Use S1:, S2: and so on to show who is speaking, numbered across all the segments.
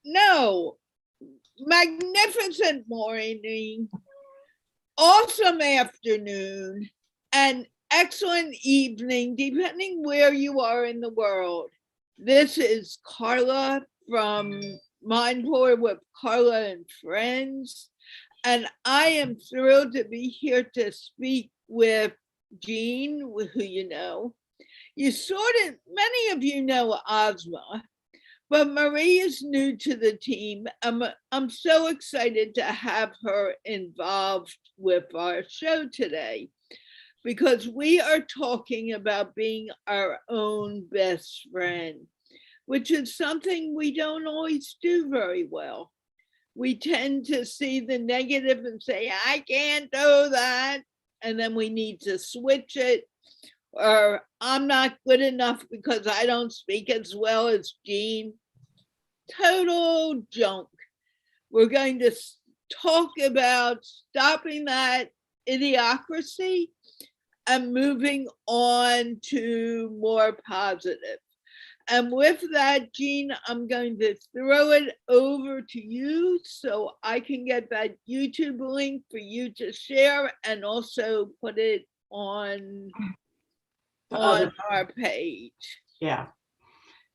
S1: no, magnificent morning, awesome afternoon, and excellent evening, depending where you are in the world. This is Carla from MindPlore with Carla and Friends, and I am thrilled to be here to speak with Jeanne, who you know. Many of you know Asma, but Marie is new to the team. I'm so excited to have her involved with our show today, because we are talking about being our own best friend, which is something we don't always do very well. We tend to see the negative and say, I can't do that. And then we need to switch it. Or I'm not good enough because I don't speak as well as Jeanne. Total junk. We're going to talk about stopping that idiocracy and moving on to more positive. And with that, Jeanne, I'm going to throw it over to you so I can get that YouTube link for you to share and also put it on our page.
S2: Yeah,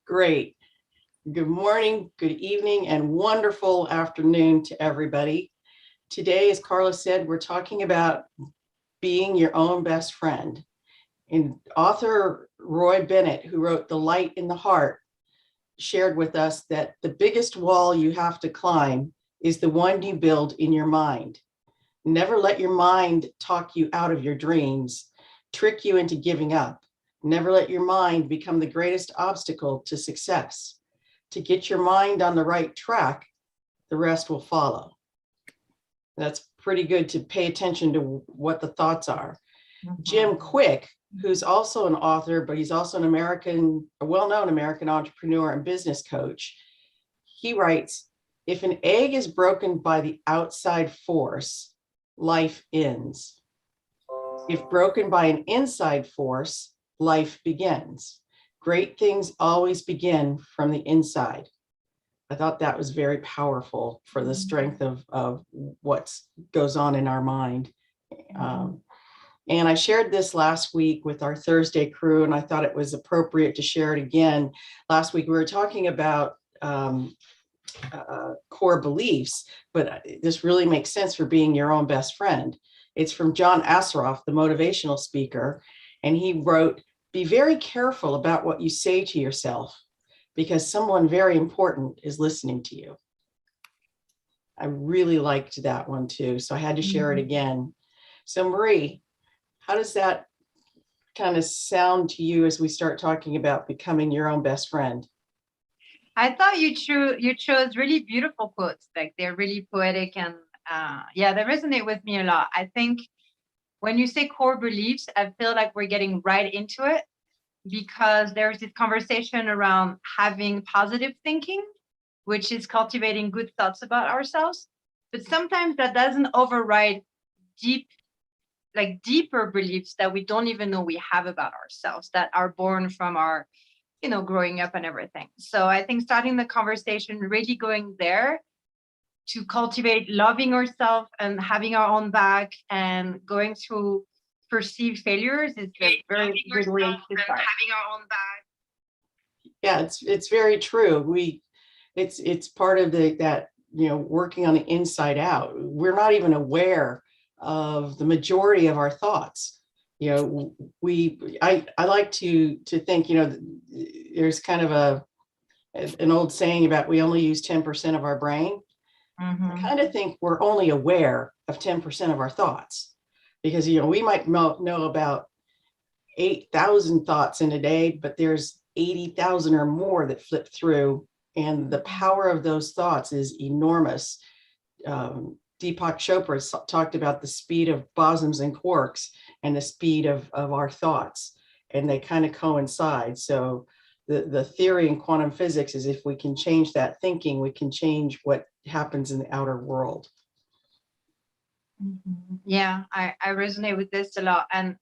S2: great. Good morning, good evening, and wonderful afternoon to everybody. Today, as Carla said, we're talking about being your own best friend. And author Roy Bennett, who wrote The Light in the Heart, shared with us that the biggest wall you have to climb is the one you build in your mind. Never let your mind talk you out of your dreams, trick you into giving up. Never let your mind become the greatest obstacle to success. To get your mind on the right track, the rest will follow. That's pretty good to pay attention to what the thoughts are. Mm-hmm. Jim Quick, who's also an author, but he's also a well-known American entrepreneur and business coach. He writes, if an egg is broken by the outside force, life ends. If broken by an inside force, life begins. Great things always begin from the inside. I thought that was very powerful for the strength of what goes on in our mind. And I shared this last week with our Thursday crew, and I thought it was appropriate to share it again. Last week, we were talking about core beliefs, but this really makes sense for being your own best friend. It's from John Assaraf, the motivational speaker, and he wrote, be very careful about what you say to yourself, because someone very important is listening to you. I really liked that one too, so I had to share it again. So Marie, how does that kind of sound to you as we start talking about becoming your own best friend?
S3: I thought you chose really beautiful quotes, like they're really poetic, and they resonate with me a lot. I think when you say core beliefs, I feel like we're getting right into it, because there's this conversation around having positive thinking, which is cultivating good thoughts about ourselves. But sometimes that doesn't override deeper beliefs that we don't even know we have about ourselves, that are born from our, growing up and everything. So I think starting the conversation, really going there to cultivate loving ourselves and having our own back and going through perceived failures is a very good way to start. Having our own back.
S2: Yeah, it's very true. It's part of that working on the inside out. We're not even aware of the majority of our thoughts. I like to think, there's kind of an old saying about we only use 10% of our brain. Mm-hmm. I kind of think we're only aware of 10% of our thoughts, because we might know about 8,000 thoughts in a day, but there's 80,000 or more that flip through, and the power of those thoughts is enormous. Deepak Chopra talked about the speed of bosons and quarks and the speed of our thoughts, and they kind of coincide. So the theory in quantum physics is if we can change that thinking, we can change what happens in the outer world.
S3: Yeah, I resonate with this a lot. And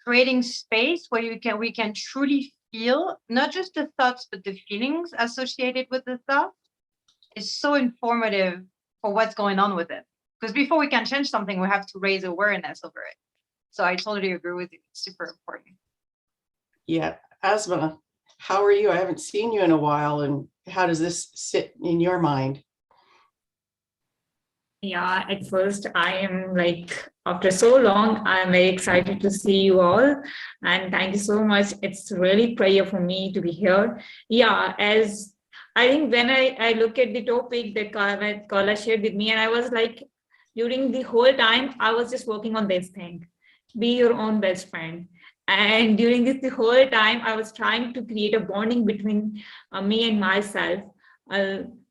S3: creating space where we can truly feel, not just the thoughts, but the feelings associated with the thought is so informative for what's going on with it. Because before we can change something, we have to raise awareness over it. So I totally agree with you. It's super important.
S2: Yeah. Asma, how are you? I haven't seen you in a while. And how does this sit in your mind?
S4: Yeah, at first I am like, after so long, I'm very excited to see you all. And thank you so much. It's really prayer for me to be here. Yeah, as I think when I look at the topic that Carla shared with me, and I was like, during the whole time, I was just working on this thing, be your own best friend. And during this the whole time, I was trying to create a bonding between me and myself.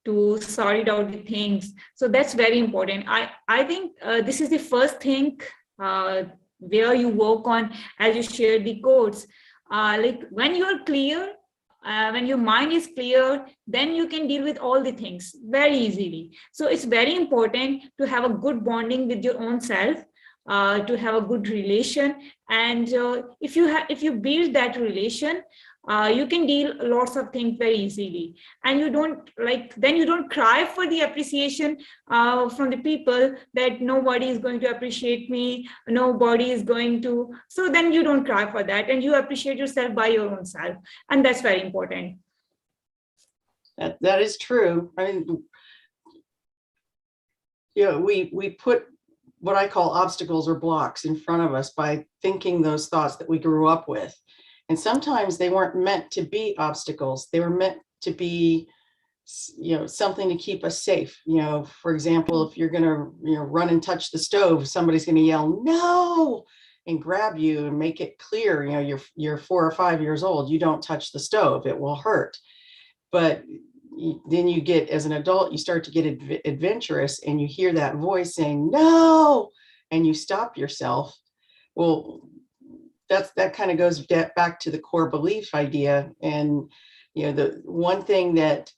S4: To sort it out the things. So that's very important. I think this is the first thing where you work on, as you shared the quotes. Like when you're clear, when your mind is clear, then you can deal with all the things very easily. So it's very important to have a good bonding with your own self, to have a good relation. And if you build that relation, you can deal lots of things very easily, and you don't cry for the appreciation from the people that nobody is going to appreciate me, nobody is going to. So then you don't cry for that, and you appreciate yourself by your own self, and that's very important.
S2: That is true. I mean, we put what I call obstacles or blocks in front of us by thinking those thoughts that we grew up with. And sometimes they weren't meant to be obstacles. They were meant to be, something to keep us safe. For example, if you're going to, run and touch the stove, somebody's going to yell, no, and grab you and make it clear, you're 4 or 5 years old. You don't touch the stove. It will hurt. But then you get, as an adult, you start to get adventurous, and you hear that voice saying, no, and you stop yourself. Well, that kind of goes back to the core belief idea. And, the one thing that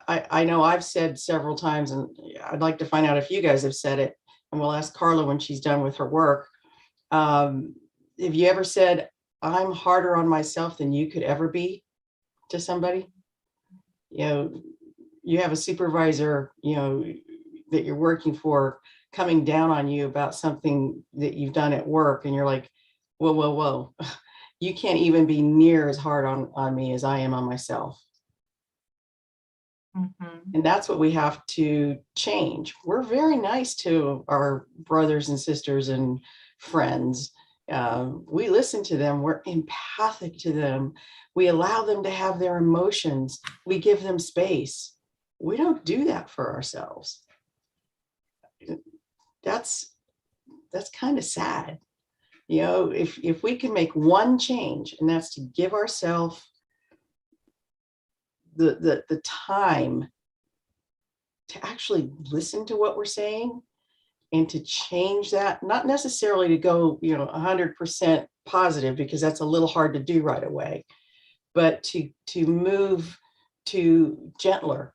S2: I know I've said several times, and I'd like to find out if you guys have said it, and we'll ask Carla when she's done with her work. Have you ever said, I'm harder on myself than you could ever be to somebody? You have a supervisor, that you're working for coming down on you about something that you've done at work, and you're like, whoa, you can't even be near as hard on me as I am on myself.
S3: Mm-hmm.
S2: And that's what we have to change. We're very nice to our brothers and sisters and friends. We listen to them. We're empathic to them. We allow them to have their emotions. We give them space. We don't do that for ourselves. That's kind of sad. If we can make one change, and that's to give ourselves the time to actually listen to what we're saying, and to change that, not necessarily to go 100% positive, because that's a little hard to do right away, but to move to gentler,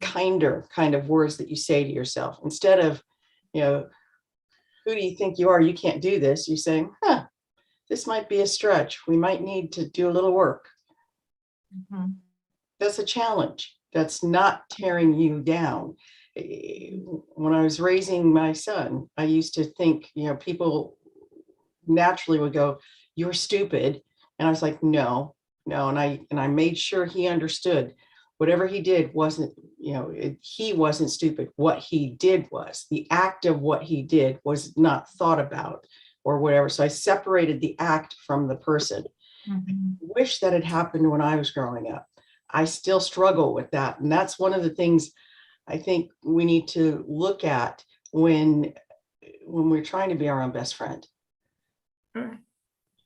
S2: kinder kind of words that you say to yourself, instead of who do you think you are? You can't do this. You're saying, this might be a stretch. We might need to do a little work.
S3: Mm-hmm.
S2: That's a challenge. That's not tearing you down. When I was raising my son, I used to think, people naturally would go, you're stupid. And I was like, no. And I made sure he understood whatever he did wasn't, he wasn't stupid. What he did was, the act of what he did was not thought about or whatever. So I separated the act from the person.
S3: Mm-hmm.
S2: I wish that had happened when I was growing up. I still struggle with that. And that's one of the things I think we need to look at when we're trying to be our own best friend.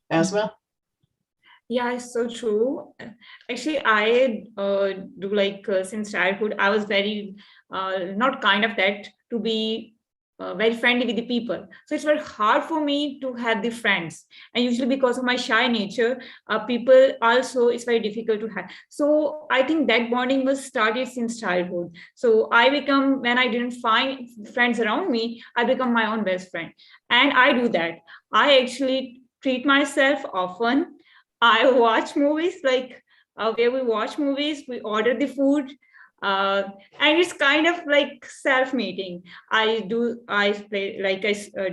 S2: Asma?
S4: Yeah, it's so true. Actually, I do since childhood, I was very not kind of that to be very friendly with the people. So it's very hard for me to have the friends. And usually because of my shy nature, people also, it's very difficult to have. So I think that bonding was started since childhood. So when I didn't find friends around me, I become my own best friend. And I do that. I actually treat myself often. I watch movies, like where we watch movies, we order the food, and it's kind of like self-meeting. I play, like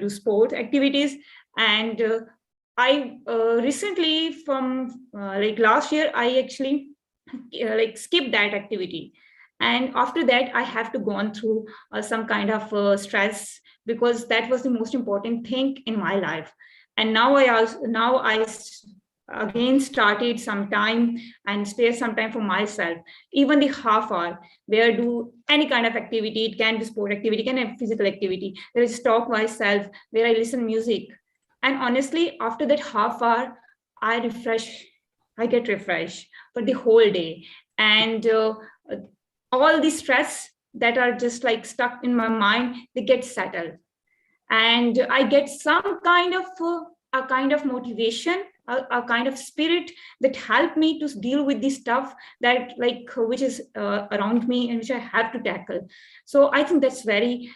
S4: do sport activities, and I recently from like last year, I actually like skip that activity. And after that, I have to go on through some kind of stress, because that was the most important thing in my life. And now again started some time and spare some time for myself, even the half hour where I do any kind of activity. It can be sport activity, can be physical activity. There is talk myself where I listen music. And honestly, after that half hour, I refresh, I get refreshed for the whole day. And all the stress that are just like stuck in my mind, they get settled. And I get some kind of a kind of motivation, a kind of spirit that help me to deal with the stuff that like which is around me and which I have to tackle. So I think that's very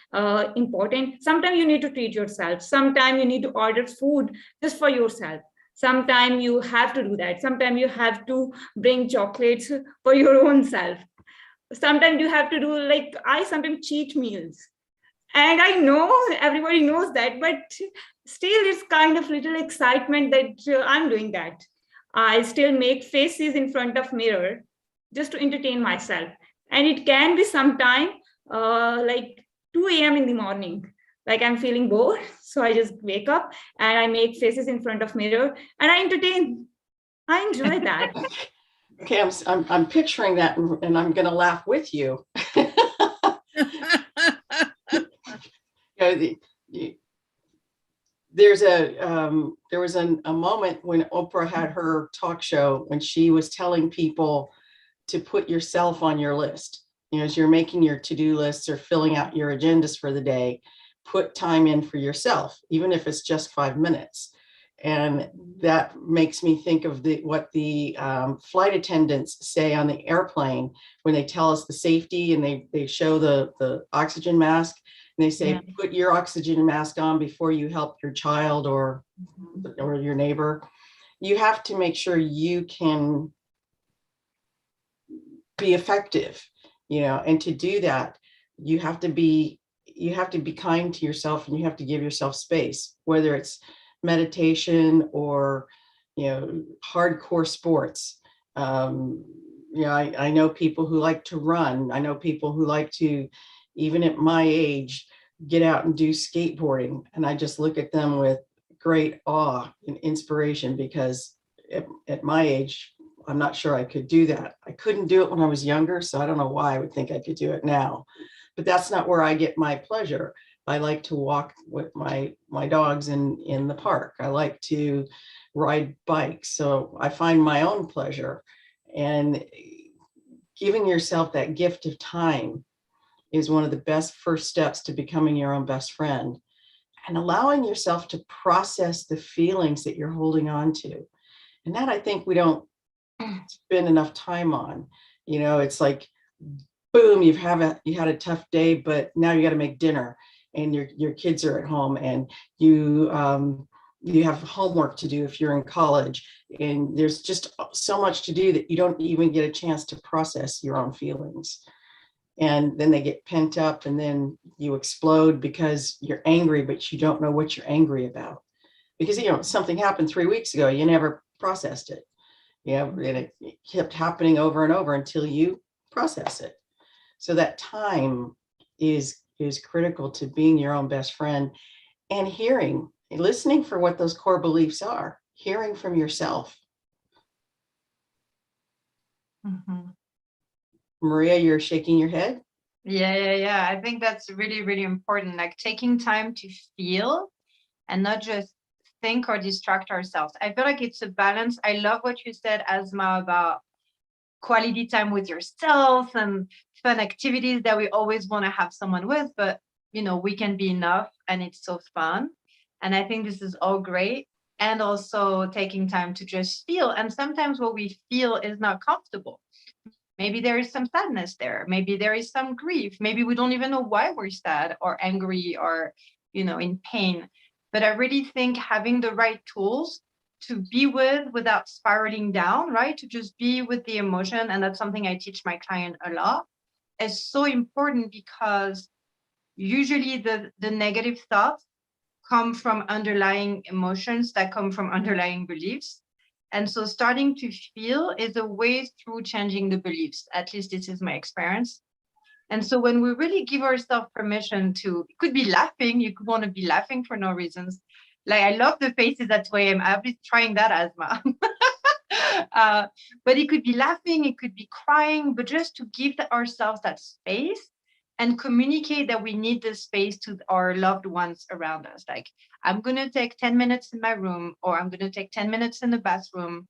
S4: important. Sometimes you need to treat yourself. Sometimes you need to order food just for yourself. Sometimes you have to do that. Sometimes you have to bring chocolates for your own self. Sometimes you have to do, like, I sometimes cheat meals. And I know everybody knows that, but still it's kind of little excitement that I'm doing that. I still make faces in front of mirror just to entertain myself. And it can be sometime like 2 a.m. in the morning. Like I'm feeling bored. So I just wake up and I make faces in front of mirror and I entertain. I enjoy that.
S2: Okay, I'm picturing that, and I'm going to laugh with you. There was a moment when Oprah had her talk show when she was telling people to put yourself on your list. As you're making your to-do lists or filling out your agendas for the day, put time in for yourself, even if it's just 5 minutes. And that makes me think of what the flight attendants say on the airplane when they tell us the safety, and they show the oxygen mask, and they say, put your oxygen mask on before you help your child or your neighbor. You have to make sure you can be effective, and to do that, you have to be kind to yourself, and you have to give yourself space, whether it's meditation or hardcore sports. I know people who like to run. I know people who like to, even at my age, get out and do skateboarding, and I just look at them with great awe and inspiration, because at my age, I'm not sure I could do that. I couldn't do it when I was younger, so I don't know why I would think I could do it now. But that's not where I get my pleasure. I like to walk with my dogs in the park. I like to ride bikes. So I find my own pleasure. And giving yourself that gift of time is one of the best first steps to becoming your own best friend, and allowing yourself to process the feelings that you're holding on to. And that, I think, we don't spend enough time on. It's like, boom, you had a tough day, but now you got to make dinner, and your kids are at home, and you have homework to do if you're in college, and there's just so much to do that you don't even get a chance to process your own feelings. And then they get pent up, and then you explode because you're angry, but you don't know what you're angry about, because something happened 3 weeks ago, you never processed it. And it kept happening over and over until you process it. So that time is critical to being your own best friend, and listening for what those core beliefs are, hearing from yourself.
S3: Mm-hmm.
S2: Maria, you're shaking your head.
S3: Yeah. I think that's really, really important. Like taking time to feel and not just think or distract ourselves. I feel like it's a balance. I love what you said, Asma, about quality time with yourself and fun activities that we always want to have someone with, but we can be enough, and it's so fun. And I think this is all great. And also taking time to just feel. And sometimes what we feel is not comfortable. Maybe there is some sadness there. Maybe there is some grief. Maybe we don't even know why we're sad or angry or, in pain. But I really think having the right tools to be with without spiraling down, right? To just be with the emotion. And that's something I teach my client a lot. It's so important because usually the negative thoughts come from underlying emotions that come from underlying beliefs. And so starting to feel is a way through changing the beliefs. At least this is my experience. And so when we really give ourselves permission to, it could be laughing, you could want to be laughing for no reasons. Like, I love the faces at 2 a.m. I'll be trying that, Asma. But it could be laughing, it could be crying, but just to give ourselves that space and communicate that we need this space to our loved ones around us. Like, I'm going to take 10 minutes in my room, or I'm going to take 10 minutes in the bathroom,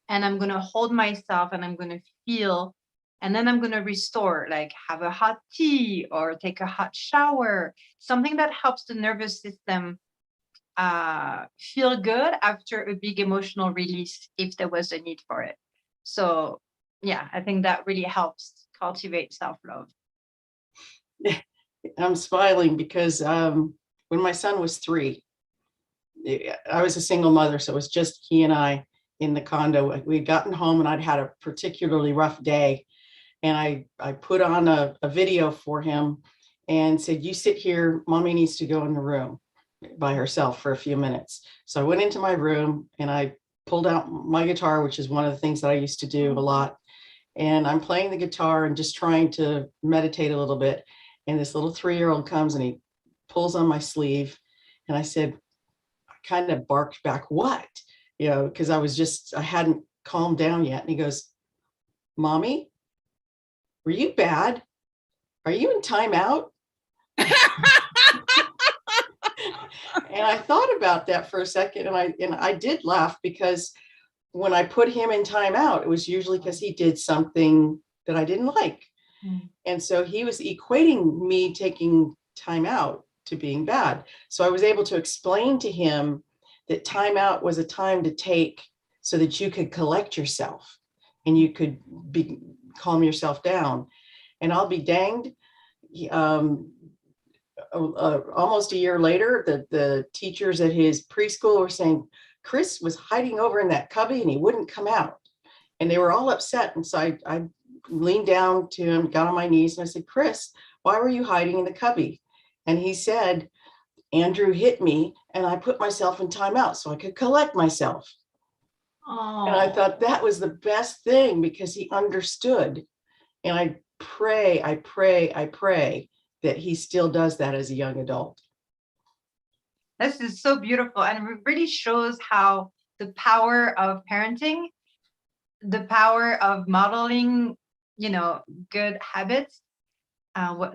S3: and I'm going to hold myself and I'm going to feel, and then I'm going to restore, like have a hot tea or take a hot shower, something that helps the nervous system feel good after a big emotional release if there was a need for it. So yeah, I think that really helps cultivate self-love.
S2: I'm smiling because when my son was 3, I was a single mother, so it was just he and I in the condo. We'd gotten home and I'd had a particularly rough day, and I put on a video for him and said, you sit here, mommy needs to go in the room by herself for a few minutes. So I went into my room and I pulled out my guitar, which is one of the things that I used to do a lot. And I'm playing the guitar and just trying to meditate a little bit. And this little 3-year-old comes and he pulls on my sleeve. And I said, I kind of barked back, what? You know, because I hadn't calmed down yet. And he goes, Mommy, were you bad? Are you in timeout? And I thought about that for a second, and I did laugh, because when I put him in timeout, it was usually because he did something that I didn't like. And so he was equating me taking time out to being bad. So I was able to explain to him that time out was a time to take so that you could collect yourself and you could calm yourself down. And I'll be danged. Almost a year later, the teachers at his preschool were saying, Chris was hiding over in that cubby and he wouldn't come out. And they were all upset. And so I leaned down to him, got on my knees, and I said, Chris, why were you hiding in the cubby? And he said, Andrew hit me and I put myself in timeout so I could collect myself. Oh. And I thought that was the best thing, because he understood. And I pray that he still does that as a young adult.
S3: This is so beautiful. And it really shows how the power of parenting, the power of modeling, good habits,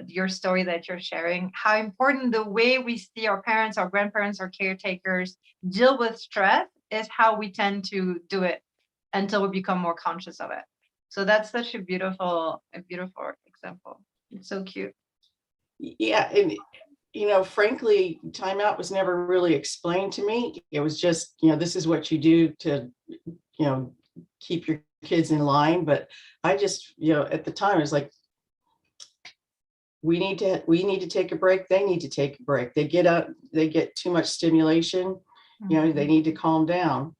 S3: your story that you're sharing, how important the way we see our parents, our grandparents, our caretakers deal with stress is how we tend to do it until we become more conscious of it. So that's such a beautiful example. It's so cute.
S2: Yeah. And, frankly, timeout was never really explained to me. It was just, this is what you do to, keep your kids in line. But I just, at the time, it was like, we need to take a break. They need to take a break. They get too much stimulation. They need to calm down.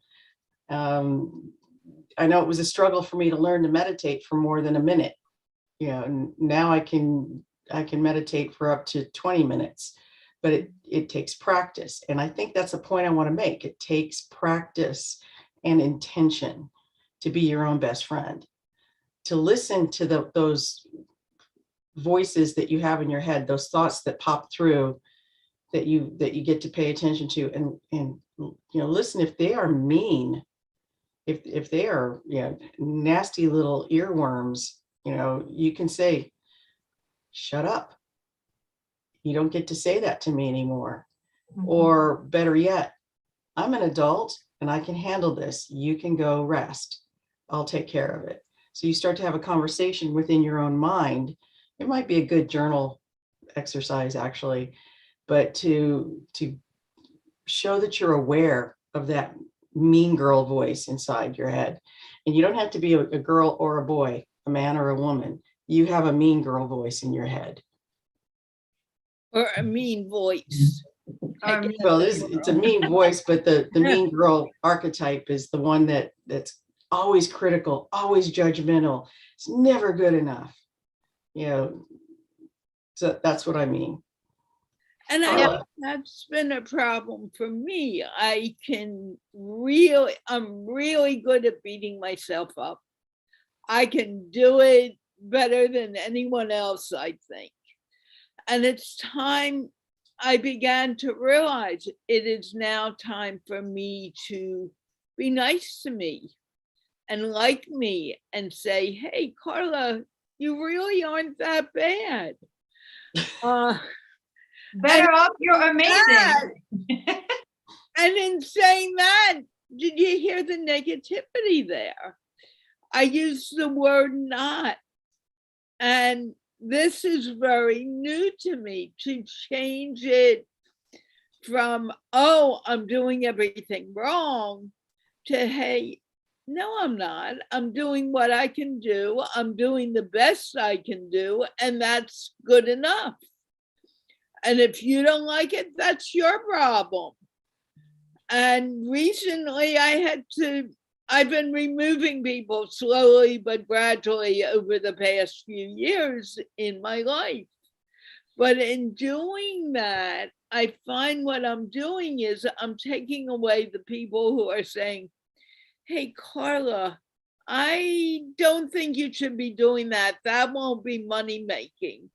S2: I know it was a struggle for me to learn to meditate for more than a minute. And now I can meditate for up to 20 minutes, but it takes practice. And I think that's a point I want to make. It takes practice and intention to be your own best friend, to listen to those voices that you have in your head, those thoughts that pop through that you get to pay attention to, and listen. If they are mean, if they are nasty little earworms, you can say, shut up. You don't get to say that to me anymore. Mm-hmm. Or better yet, I'm an adult and I can handle this. You can go rest. I'll take care of it. So you start to have a conversation within your own mind. It might be a good journal exercise, actually, but to show that you're aware of that mean girl voice inside your head. And you don't have to be a girl or a boy, a man or a woman. You have a mean girl voice in your head.
S1: Or a mean voice.
S3: Or mean
S2: Well, it's a mean voice, but the mean girl archetype is the one that's always critical, always judgmental. It's never good enough. You know, so that's what I mean.
S1: And I
S2: Carla.
S1: think that's been a problem for me. I'm really good at beating myself up. I can do it better than anyone else, I think. And it's time I began to realize it is now time for me to be nice to me and like me and say, hey, Carla, you really aren't that bad.
S3: better off, you're amazing.
S1: And in saying that, did you hear the negativity there? I used the word not. And this is very new to me, to change it from, oh, I'm doing everything wrong, to, hey, no, I'm not. I'm doing what I can do. I'm doing the best I can do, and that's good enough. And if you don't like it, that's your problem. And recently I've been removing people slowly but gradually over the past few years in my life. But in doing that, I find what I'm doing is I'm taking away the people who are saying, hey, Carla, I don't think you should be doing that. That won't be money making.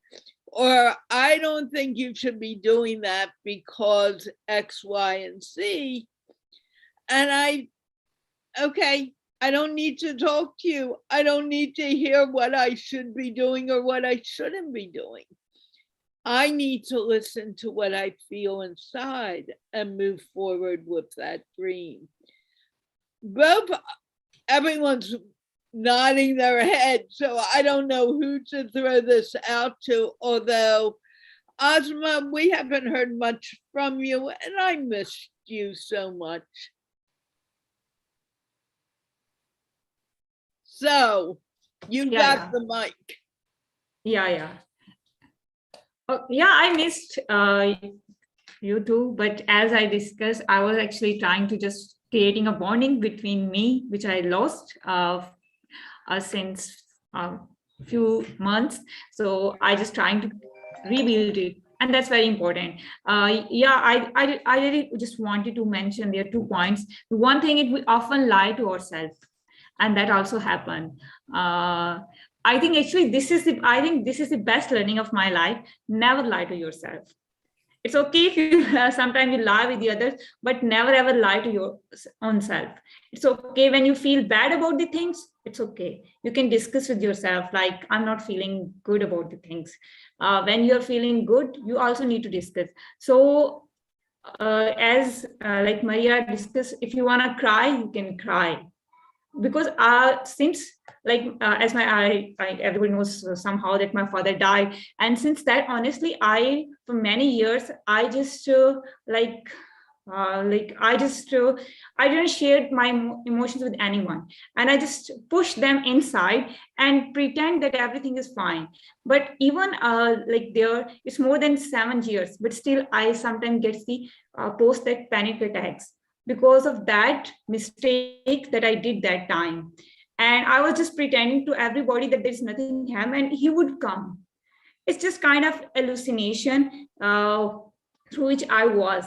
S1: Or I don't think you should be doing that because X, Y, and Z. And okay, I don't need to talk to you. I don't need to hear what I should be doing or what I shouldn't be doing. I need to listen to what I feel inside and move forward with that dream. Everyone's nodding their head, so I don't know who to throw this out to, although, Asma, we haven't heard much from you, and I missed you so much. So, you got the mic.
S4: Yeah. Yeah, I missed you too, but as I discussed, I was actually trying to just creating a bonding between me, which I lost since a few months. So I just trying to rebuild it. And that's very important. I really just wanted to mention there are 2 points. The one thing is we often lie to ourselves, and that also happened. I think actually this is the best learning of my life. Never lie to yourself. It's okay if you sometimes you lie with the others, but never ever lie to your own self. It's okay when you feel bad about the things. It's okay. You can discuss with yourself, like, I'm not feeling good about the things. When you're feeling good, you also need to discuss. So as like Maria discussed, if you want to cry, you can cry. Because since like as everybody knows somehow that my father died, and since that, honestly, for many years I just I didn't share my emotions with anyone, and I just pushed them inside and pretend that everything is fine. But even there, it's more than 7 years, but still I sometimes get the post that panic attacks because of that mistake that I did that time. And I was just pretending to everybody that there's nothing happened, and he would come. It's just kind of hallucination through which I was.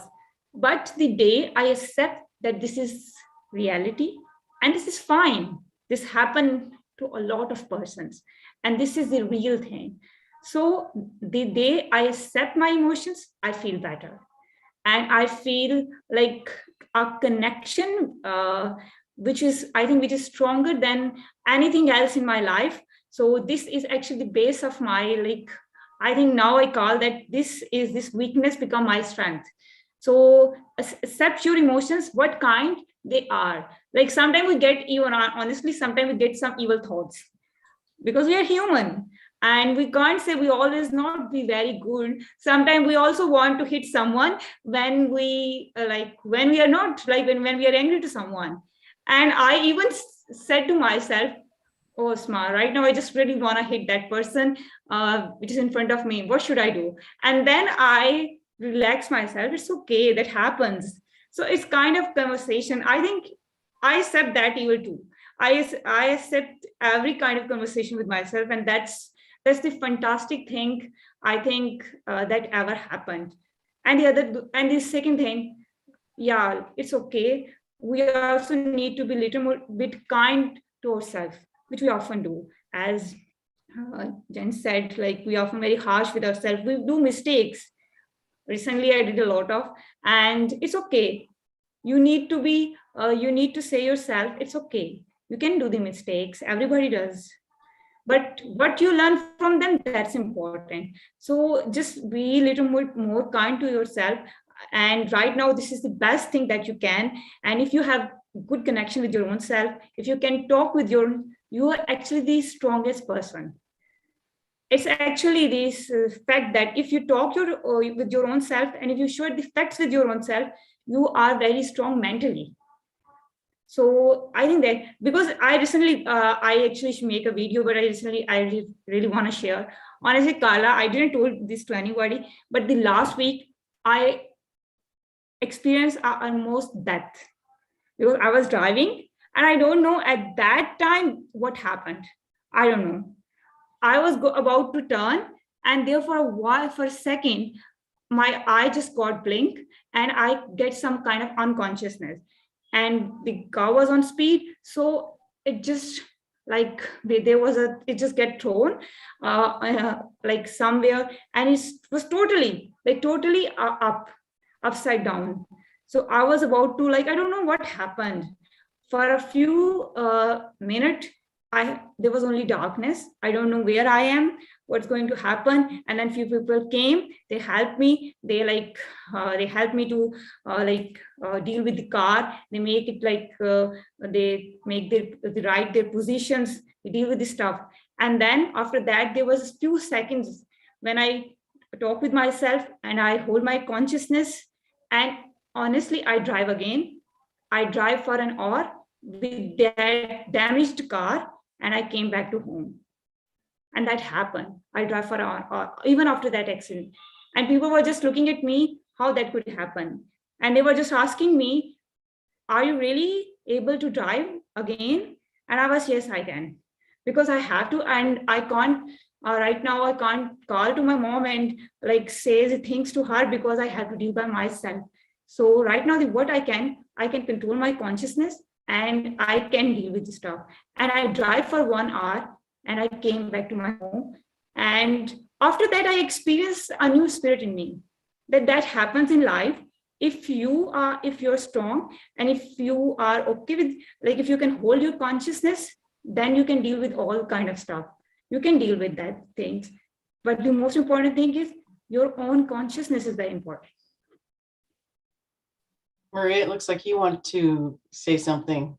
S4: But the day I accept that this is reality and this is fine, this happened to a lot of persons, and this is the real thing. So the day I accept my emotions, I feel better. And I feel like a connection, which is stronger than anything else in my life. So this is actually the base of my, I think now I call that this weakness become my strength. So accept your emotions, what kind they are. Like sometimes we get sometimes we get some evil thoughts because we are human. And we can't say we always not be very good. Sometimes we also want to hit someone when we when we are not when we are angry to someone. And I even said to myself, oh, Asma, right now I just really want to hit that person which is in front of me. What should I do? And then I relax myself. It's okay, that happens. So it's kind of conversation. I think I accept that evil too. I accept every kind of conversation with myself, and that's the fantastic thing I think that ever happened. And the second thing, yeah, it's okay. We also need to be little more bit kind to ourselves, which we often do. As Jen said, like we often very harsh with ourselves. We do mistakes. Recently, I did a lot of, and it's okay. You need to be. You need to say yourself, it's okay. You can do the mistakes. Everybody does. But what you learn from them, that's important. So just be a little more kind to yourself. And right now, this is the best thing that you can. And if you have good connection with your own self, if you can talk with you are actually the strongest person. It's actually this fact that if you talk with your own self, and if you share the facts with your own self, you are very strong mentally. So I think that, because I recently, I actually should make a video, but I really want to share. Honestly, Carla, I didn't told this to anybody, but the last week I experienced almost death, because I was driving and I don't know at that time what happened. I don't know. I was about to turn, and there for a while, for a second, my eye just got blink and I get some kind of unconsciousness. And the car was on speed, so it just like there was it just get thrown like somewhere, and it was totally upside down. So I was about to, like, I don't know what happened. For a few minutes, there was only darkness. I don't know where I am, what's going to happen. And then few people came, they helped me. They helped me to deal with the car. They make it like they make they write their positions, they deal with the stuff. And then after that, there was a few seconds when I talk with myself and I hold my consciousness. And honestly, I drive again. I drive for an hour with that damaged car, and I came back to home. And that happened. I drive for an hour, even after that accident. And people were just looking at me, how that could happen. And they were just asking me, are you really able to drive again? And I was, yes, I can. Because I have to, and I can't, right now, I can't call to my mom and like say things to her, because I have to deal by myself. So right now, what I can control my consciousness, and I can deal with the stuff. And I drive for 1 hour, and I came back to my home. And after that, I experienced a new spirit in me. That happens in life. If you're strong, and if you are okay with, like, if you can hold your consciousness, then you can deal with all kind of stuff. You can deal with that things. But the most important thing is your own consciousness is very important.
S2: Maria, it looks like you want to say something.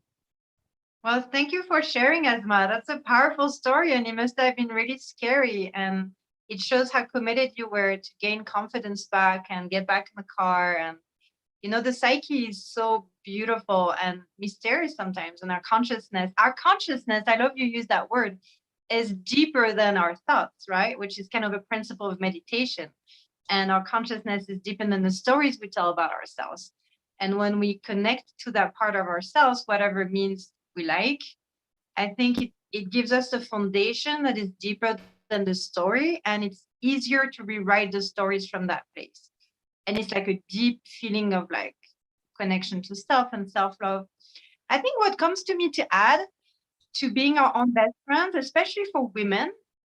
S3: Well, thank you for sharing, Asma. That's a powerful story, and it must have been really scary. And it shows how committed you were to gain confidence back and get back in the car. And, you know, the psyche is so beautiful and mysterious sometimes. And our consciousness, I love you use that word, is deeper than our thoughts, right? Which is kind of a principle of meditation. And our consciousness is deeper than the stories we tell about ourselves. And when we connect to that part of ourselves, whatever it means we like, I think it gives us a foundation that is deeper than the story, and it's easier to rewrite the stories from that place. And it's like a deep feeling of like connection to self and self-love. I think what comes to me to add to being our own best friends, especially for women,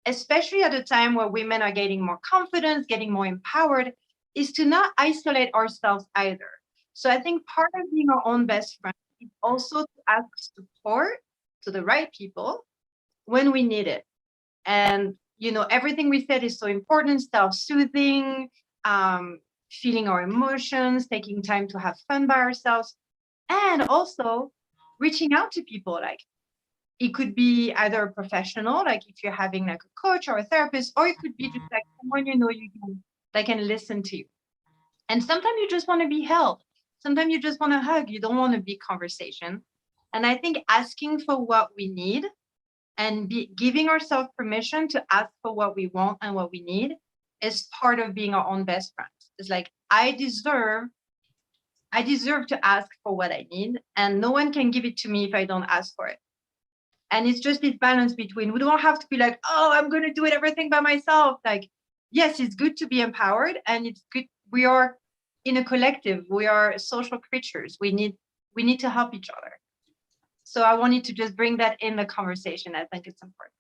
S3: especially at a time where women are getting more confidence, getting more empowered, is to not isolate ourselves either. So I think part of being our own best friend is also to ask support to the right people when we need it. And, you know, everything we said is so important: self-soothing, feeling our emotions, taking time to have fun by ourselves, and also reaching out to people. Like, it could be either a professional, like if you're having like a coach or a therapist, or it could be just like someone you know that can listen to you. And sometimes you just want to be held. Sometimes you just want to hug. You don't want a big conversation. And I think asking for what we need and giving ourselves permission to ask for what we want and what we need is part of being our own best friends. It's like, I deserve to ask for what I need, and no one can give it to me if I don't ask for it. And it's just this balance between, we don't have to be like, oh, I'm going to do it everything by myself. Like, yes, it's good to be empowered, and it's good. We are in a collective. We are social creatures. We need to help each other. So I wanted to just bring that in the conversation. I think it's important.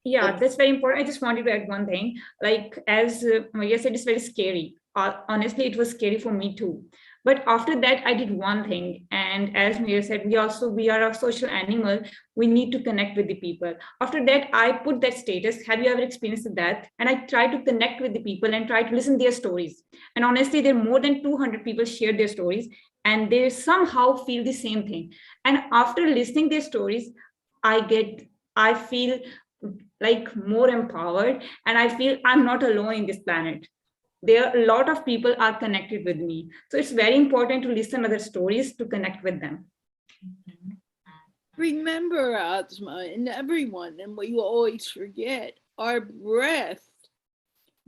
S4: Yeah, that's very important. I just wanted to add one thing. Like, as Maria said, it's very scary. Honestly, it was scary for me too. But after that, I did one thing. And as Maria said, we are a social animal. We need to connect with the people. After that, I put that status. Have you ever experienced that? And I try to connect with the people and try to listen to their stories. And honestly, there are more than 200 people shared their stories, and they somehow feel the same thing. And after listening their stories, I feel like more empowered, and I feel I'm not alone in this planet. There are a lot of people are connected with me. So it's very important to listen to other stories to connect with them.
S1: Remember, Asma, and everyone, and we always forget, our breath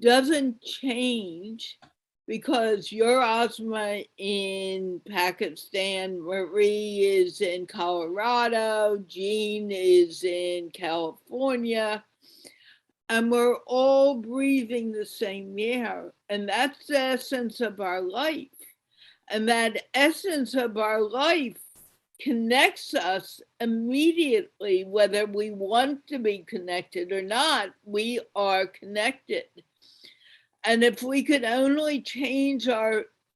S1: doesn't change because you're Asma in Pakistan, Marie is in Colorado, Jeanne is in California, and we're all breathing the same air. And that's the essence of our life. And that essence of our life connects us immediately, whether we want to be connected or not, we are connected. And if we could only change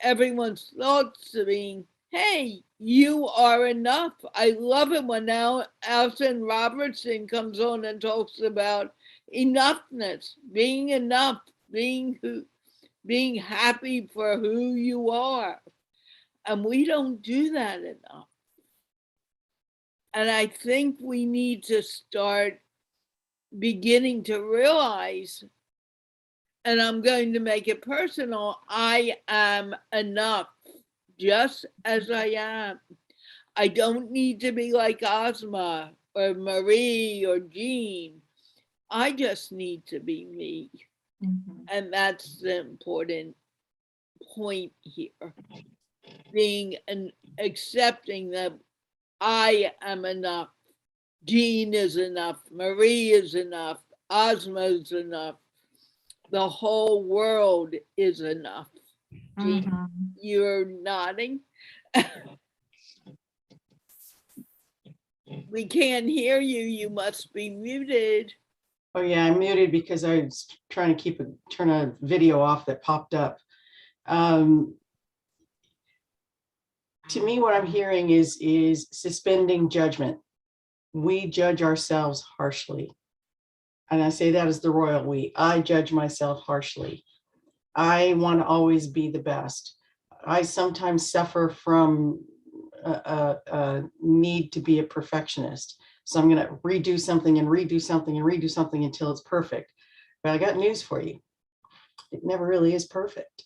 S1: everyone's thoughts to being, hey, you are enough. I love it when now Alison Robertson comes on and talks about enoughness, being enough, being happy for who you are. And we don't do that enough. And I think we need to start beginning to realize, and I'm going to make it personal, I am enough just as I am. I don't need to be like Asma or Marie or Jeanne. I just need to be me. Mm-hmm. And that's the important point here. Being accepting that I am enough. Jeanne is enough. Marie is enough. Asma is enough. The whole world is enough. Jeanne, mm-hmm. You're nodding. We can't hear you. You must be muted.
S2: Oh yeah, I'm muted because I was trying to turn a video off that popped up. To me, what I'm hearing is suspending judgment. We judge ourselves harshly. And I say that as the royal we. I judge myself harshly. I want to always be the best. I sometimes suffer from a need to be a perfectionist. So I'm going to redo something and redo something and redo something until it's perfect. But I got news for you. It never really is perfect.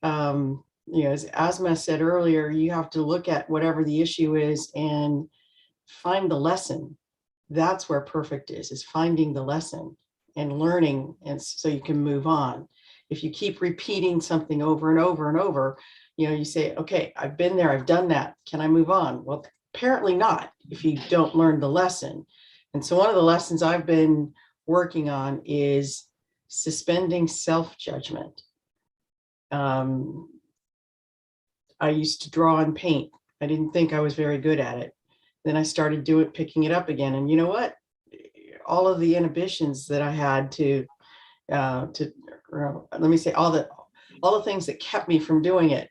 S2: As Asma said earlier, you have to look at whatever the issue is and find the lesson. That's where perfect is finding the lesson and learning, and so you can move on. If you keep repeating something over and over and over, you say, okay, I've been there, I've done that. Can I move on? Well, apparently not, if you don't learn the lesson. And so one of the lessons I've been working on is suspending self-judgment. I used to draw and paint. I didn't think I was very good at it. Then I started picking it up again. And you know what? All of the inhibitions that I had to let me say, all the things that kept me from doing it,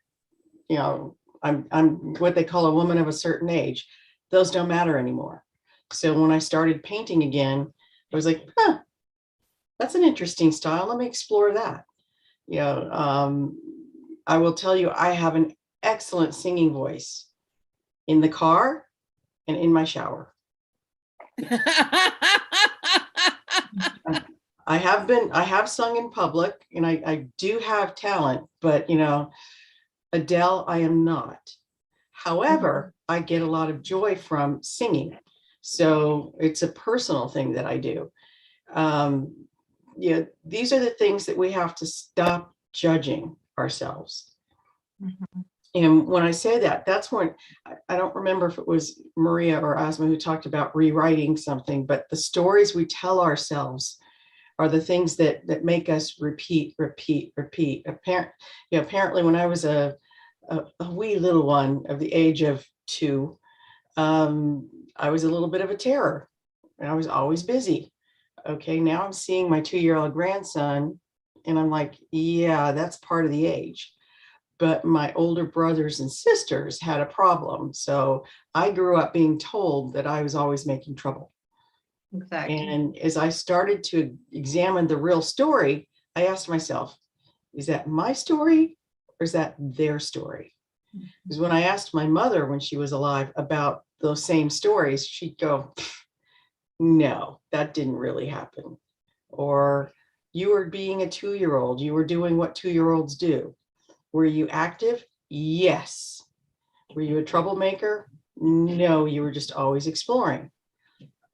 S2: I'm what they call a woman of a certain age. Those don't matter anymore. So when I started painting again, I was like, that's an interesting style. Let me explore that. I will tell you, I have an excellent singing voice in the car and in my shower. I have sung in public, and I do have talent, but Adele, I am not. However, I get a lot of joy from singing. So it's a personal thing that I do. These are the things that we have to stop judging ourselves.
S3: Mm-hmm.
S2: And when I say that, that's when I don't remember if it was Maria or Asma who talked about rewriting something, but the stories we tell ourselves are the things that make us repeat. Apparently, when I was a wee little one of the age of 2, I was a little bit of a terror, and I was always busy. Okay, now I'm seeing my 2-year-old grandson, and I'm like, yeah, that's part of the age. But my older brothers and sisters had a problem. So I grew up being told that I was always making trouble.
S3: Exactly.
S2: And as I started to examine the real story, I asked myself, is that my story or is that their story? Because when I asked my mother when she was alive about those same stories, she'd go, no, that didn't really happen. Or you were being a 2-year-old, you were doing what 2-year-olds do. Were you active? Yes. Were you a troublemaker? No, you were just always exploring.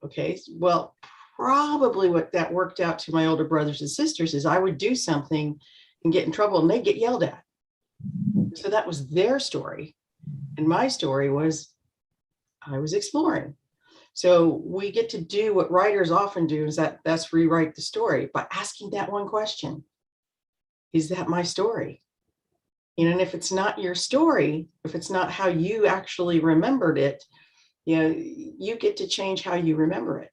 S2: Okay, well, probably what that worked out to my older brothers and sisters is I would do something and get in trouble and they'd get yelled at. So that was their story. And my story was I was exploring. So we get to do what writers often do, is that's rewrite the story by asking that one question. Is that my story? And if it's not your story, if it's not how you actually remembered it, you get to change how you remember it.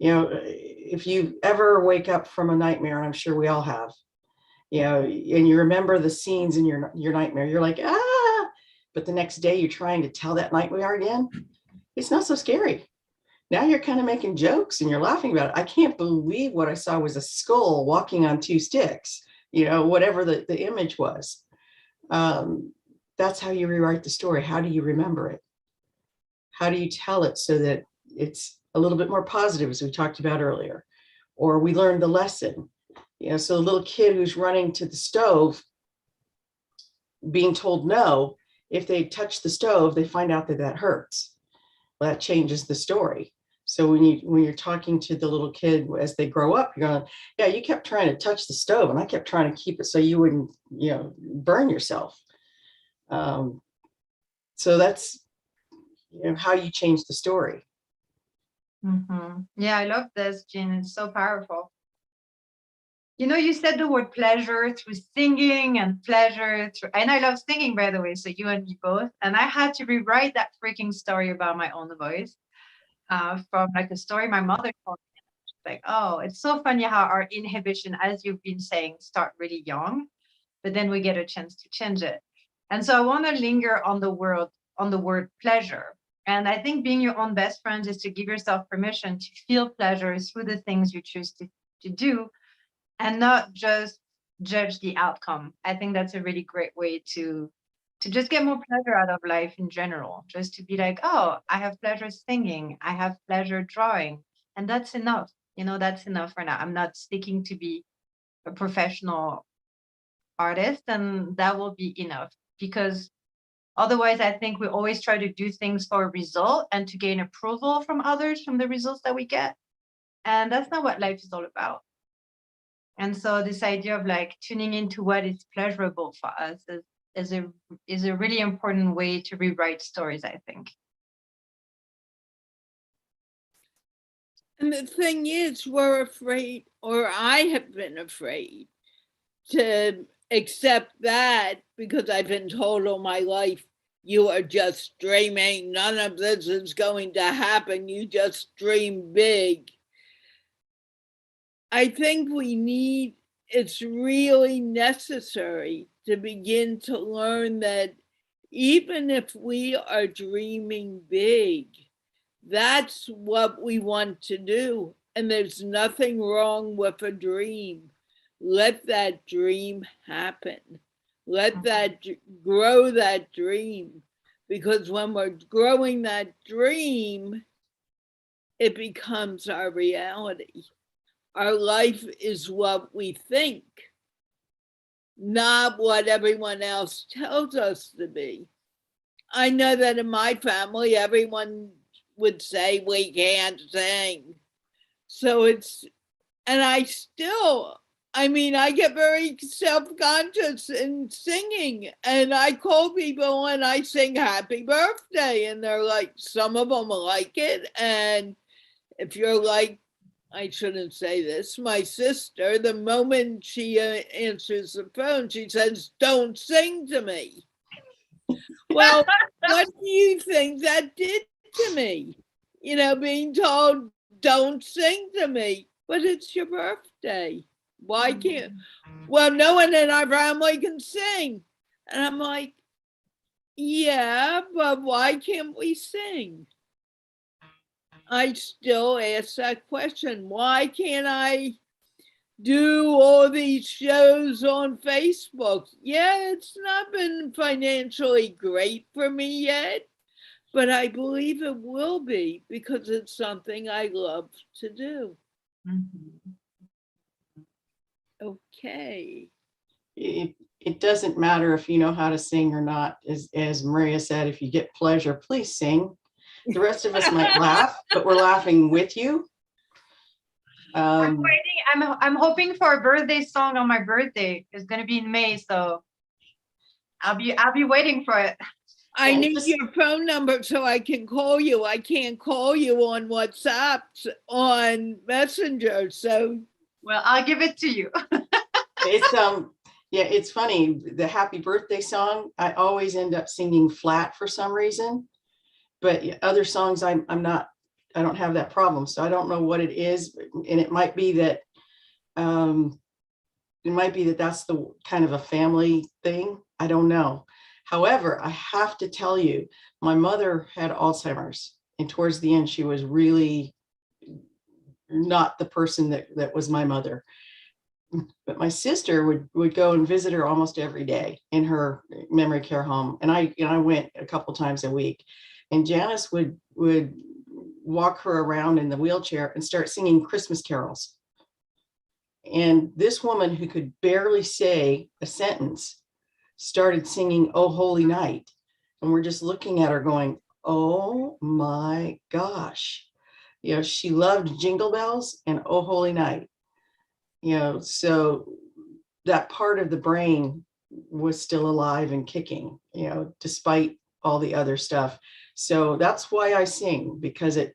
S2: If you ever wake up from a nightmare, and I'm sure we all have, and you remember the scenes in your nightmare, you're like, but the next day you're trying to tell that nightmare again, it's not so scary. Now you're kind of making jokes and you're laughing about it. I can't believe what I saw was a skull walking on 2 sticks, whatever the image was. That's how you rewrite the story. How do you remember it? How do you tell it so that it's a little bit more positive, as we talked about earlier? Or we learned the lesson. So a little kid who's running to the stove, being told no, if they touch the stove, they find out that hurts. Well, that changes the story. So when you're talking to the little kid as they grow up, you're going, yeah, you kept trying to touch the stove and I kept trying to keep it so you wouldn't, burn yourself. So that's how you change the story.
S3: Mm-hmm. Yeah, I love this, Jeanne. It's so powerful. You said the word pleasure through singing and and I love singing, by the way, so you and me both. And I had to rewrite that freaking story about my own voice from like a story my mother told me. Like, oh, it's so funny how our inhibition, as you've been saying, start really young, but then we get a chance to change it. And so I want to linger on the word pleasure. And I think being your own best friend is to give yourself permission to feel pleasure through the things you choose to do, and not just judge the outcome. I think that's a really great way to just get more pleasure out of life in general. Just to be like, oh, I have pleasure singing, I have pleasure drawing, and that's enough. That's enough for now. I'm not seeking to be a professional artist, and that will be enough. Because otherwise, I think we always try to do things for a result and to gain approval from others from the results that we get. And that's not what life is all about. And so this idea of like tuning into what is pleasurable for us is a really important way to rewrite stories, I think.
S1: And the thing is, we're afraid, or I have been afraid to accept that because I've been told all my life, you are just dreaming. None of this is going to happen. You just dream big. I think it's really necessary to begin to learn that even if we are dreaming big, that's what we want to do. And there's nothing wrong with a dream. Let that dream happen. Let that grow that dream. Because when we're growing that dream, it becomes our reality. Our life is what we think, not what everyone else tells us to be. I know that in my family, everyone would say we can't sing. So and I still I mean, I get very self-conscious in singing, and I call people and I sing happy birthday, and they're like, some of them like it. And if you're like, I shouldn't say this, my sister, the moment she answers the phone, she says, don't sing to me. Well, what do you think that did to me? You know, being told, don't sing to me, but it's your birthday. Why can't? Well, no one in our family can sing. And I'm like, yeah, but why can't we sing? I still ask that question. Why can't I do all these shows on Facebook? Yeah, it's not been financially great for me yet, but I believe it will be because it's something I love to do.
S3: Mhm.
S1: Okay.
S2: It doesn't matter if you know how to sing or not. As Maria said, if you get pleasure, please sing. The rest of us might laugh, but we're laughing with you.
S3: I'm waiting. I'm hoping for a birthday song on my birthday. It's gonna be in May, so I'll be waiting for it.
S1: I need your phone number so I can call you. I can't call you on WhatsApp, on Messenger. So,
S3: well, I'll give it to you.
S2: It's yeah, it's funny. The happy birthday song, I always end up singing flat for some reason, but other songs I don't have that problem. So I don't know what it is, and it might be that that's the kind of a family thing. I don't know. However, I have to tell you, my mother had Alzheimer's, and towards the end, she was really not the person that was my mother. But my sister would go and visit her almost every day in her memory care home, and I went a couple times a week. And Janice would walk her around in the wheelchair and start singing Christmas carols. And this woman who could barely say a sentence started singing "Oh Holy Night," and we're just looking at her going, "Oh my gosh!" You know, she loved Jingle Bells and "Oh Holy Night." You know, so that part of the brain was still alive and kicking, you know, despite all the other stuff. So that's why I sing, because it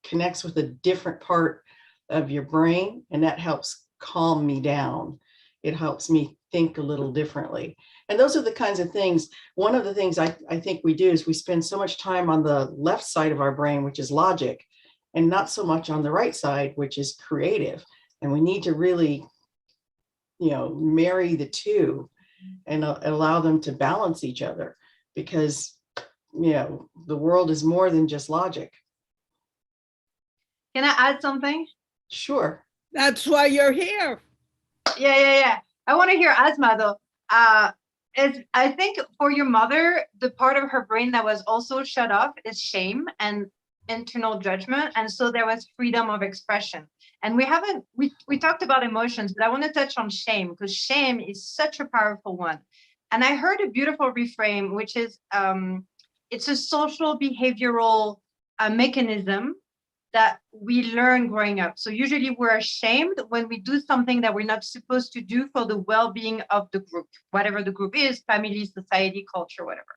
S2: connects with a different part of your brain, and that helps calm me down. It helps me think a little differently. And those are the kinds of things. One of the things I think we do is we spend so much time on the left side of our brain, which is logic, and not so much on the right side, which is creative. And we need to really, you know, marry the two and allow them to balance each other, because, you know, the world is more than just logic.
S3: Can I add something?
S2: Sure.
S1: That's why you're here.
S3: Yeah. I want to hear Asma though. I think for your mother, the part of her brain that was also shut off is shame and internal judgment. And so there was freedom of expression. And we talked about emotions, but I want to touch on shame, because shame is such a powerful one. And I heard a beautiful reframe, which is it's a social behavioral mechanism that we learn growing up. So usually we're ashamed when we do something that we're not supposed to do for the well-being of the group, whatever the group is, family, society, culture, whatever.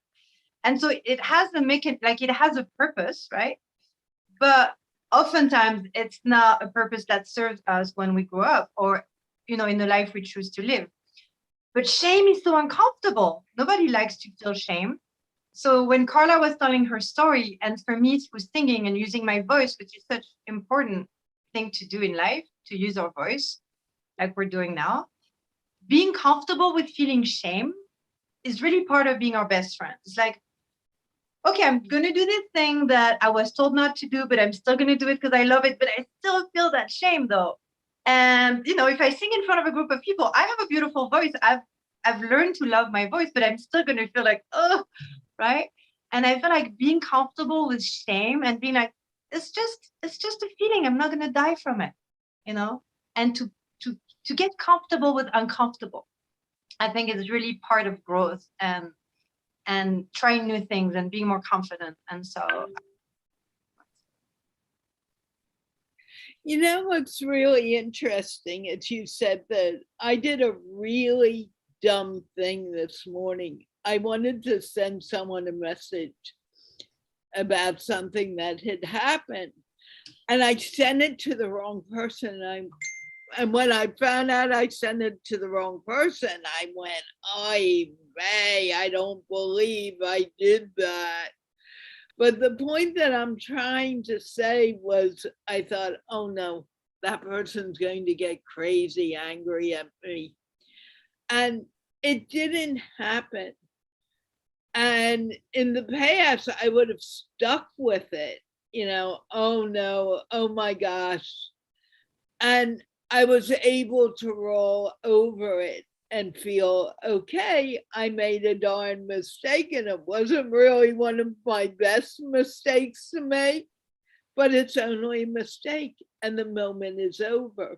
S3: And so it has it has a purpose, right? But oftentimes it's not a purpose that serves us when we grow up, or, you know, in the life we choose to live. But shame is so uncomfortable. Nobody likes to feel shame. So when Carla was telling her story, and for me through singing and using my voice, which is such an important thing to do in life, to use our voice like we're doing now, being comfortable with feeling shame is really part of being our best friend. It's like, okay, I'm going to do this thing that I was told not to do, but I'm still going to do it because I love it. But I still feel that shame though. And, you know, if I sing in front of a group of people, I have a beautiful voice. I've learned to love my voice, but I'm still going to feel like, oh, right. And I feel like being comfortable with shame and being like, it's just a feeling. I'm not going to die from it, you know, and to get comfortable with uncomfortable, I think is really part of growth and trying new things and being more confident. And so,
S1: You know what's really interesting is you said that I did a really dumb thing this morning. I wanted to send someone a message about something that had happened, and I sent it to the wrong person. And when I found out I sent it to the wrong person, I went, "Oy vey, I don't believe I did that." But the point that I'm trying to say was, I thought, oh no, that person's going to get crazy angry at me. And it didn't happen. And in the past, I would have stuck with it, oh no, oh my gosh. And I was able to roll over it and feel, okay, I made a darn mistake, and it wasn't really one of my best mistakes to make, but it's only a mistake and the moment is over.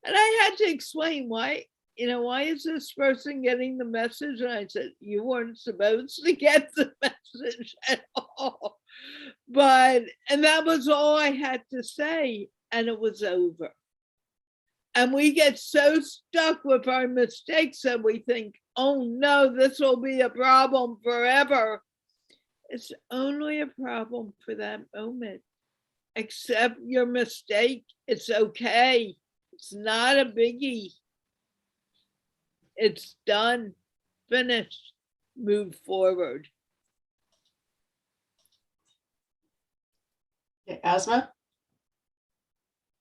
S1: And I had to explain why is this person getting the message? And I said, you weren't supposed to get the message at all. And that was all I had to say, and it was over. And we get so stuck with our mistakes that we think, oh no, this will be a problem forever. It's only a problem for that moment. Accept your mistake. It's okay. It's not a biggie. It's done, finished, move forward.
S2: Asma?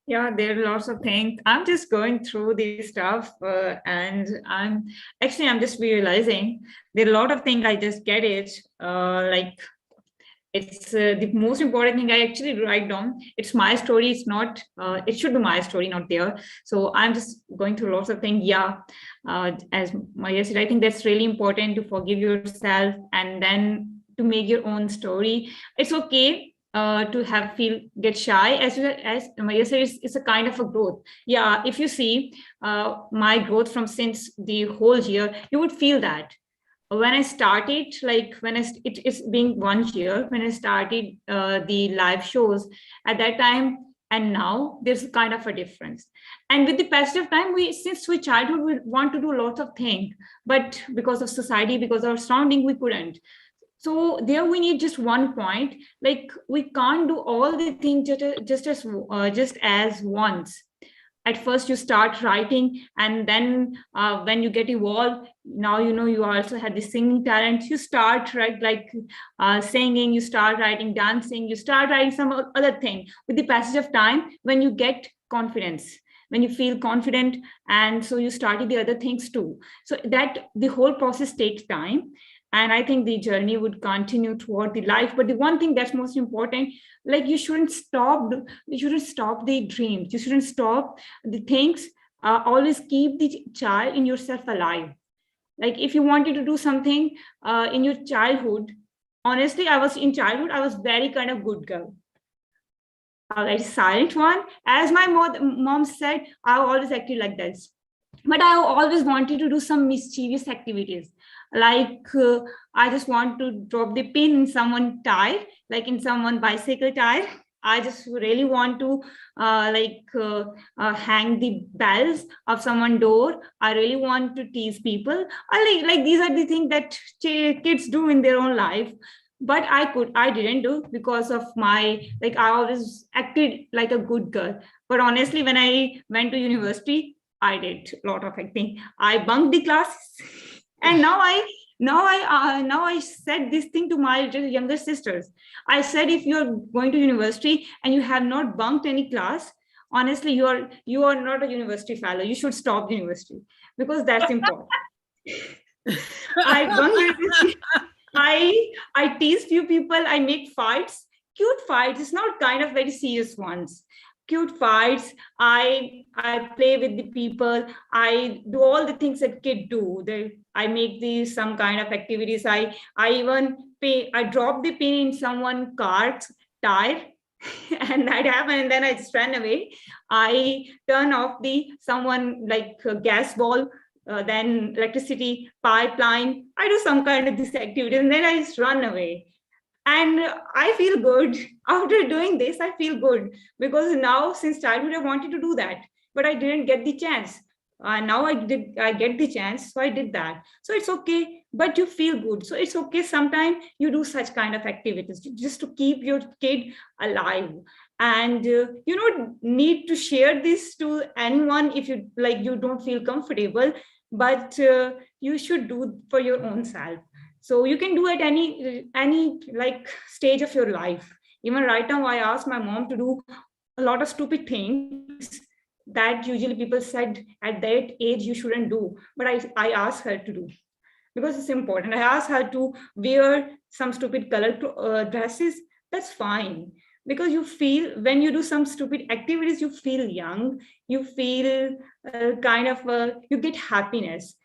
S4: Yeah, there are lots of things. I'm just going through this stuff and I'm just realizing there are a lot of things I just get it. Like it's the most important thing I actually write down. It's my story. It's not, it should be my story, not there. So I'm just going through lots of things. Yeah, as Maya said, I think that's really important to forgive yourself and then to make your own story. It's okay to get shy, as Maya said, it's a kind of a growth. Yeah, if you see my growth from since the whole year, you would feel that. When I started, it's been 1 year when I started the live shows at that time, and now there's a kind of a difference. And with the passage of time, since we childhood, we want to do lots of things, but because of society, because of our surrounding, we couldn't. So there we need just one point, like we can't do all the things just as once. At first you start writing, and then when you get evolved, now you also have the singing talent. You start singing, you start writing, dancing, you start writing some other thing. With the passage of time, when you get confidence, when you feel confident, and so you started the other things too. So that the whole process takes time. And I think the journey would continue toward the life. But the one thing that's most important, like you shouldn't stop the dreams. You shouldn't stop the things. Always keep the child in yourself alive. Like if you wanted to do something in your childhood, honestly, I was very kind of good girl. A very silent one. As my mom said, I always acted like this. But I always wanted to do some mischievous activities. Like I just want to drop the pin in someone's tire, like in someone's bicycle tire. I just really want to hang the bells of someone's door. I really want to tease people. Like these are the things that kids do in their own life. But I didn't do because of I always acted like a good girl. But honestly, when I went to university, I did a lot of acting. I bunked the classes. And now I said this thing to my younger sisters. I said, if you're going to university and you have not bunked any class, honestly, you are not a university fellow. You should stop university, because that's important. I bunked university. I tease few people. I make fights, cute fights. It's not kind of very serious ones. Cute fights. I play with the people. I do all the things that kids do. I make these some kind of activities. I drop the pin in someone's car's tire, and that happened. And then I just ran away. I turn off someone like a gas ball, then electricity pipeline. I do some kind of this activity, and then I just run away. And I feel good. After doing this, I feel good because now since childhood, I wanted to do that, but I didn't get the chance. Now I get the chance, so I did that. So it's okay, but you feel good. So it's okay. Sometimes you do such kind of activities just to keep your kid alive. And you don't need to share this to anyone if you like, you don't feel comfortable, but you should do for your own self. So you can do at any like stage of your life. Even right now, I asked my mom to do a lot of stupid things that usually people said at that age you shouldn't do, but I asked her to do because it's important. I asked her to wear some stupid colored dresses. That's fine, because you feel, when you do some stupid activities, you feel young, you feel you get happiness.